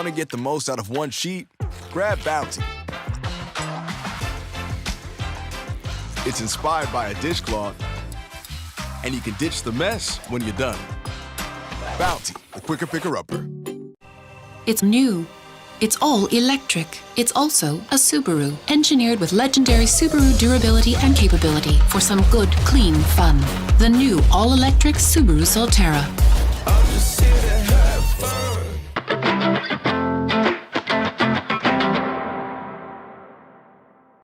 Want to get the most out of one sheet? Grab Bounty. It's inspired by a dishcloth, and you can ditch the mess when you're done. Bounty, the quicker picker-upper. It's new. It's all electric. It's also a Subaru, engineered with legendary Subaru durability and capability for some good, clean fun. The new all-electric Subaru Solterra.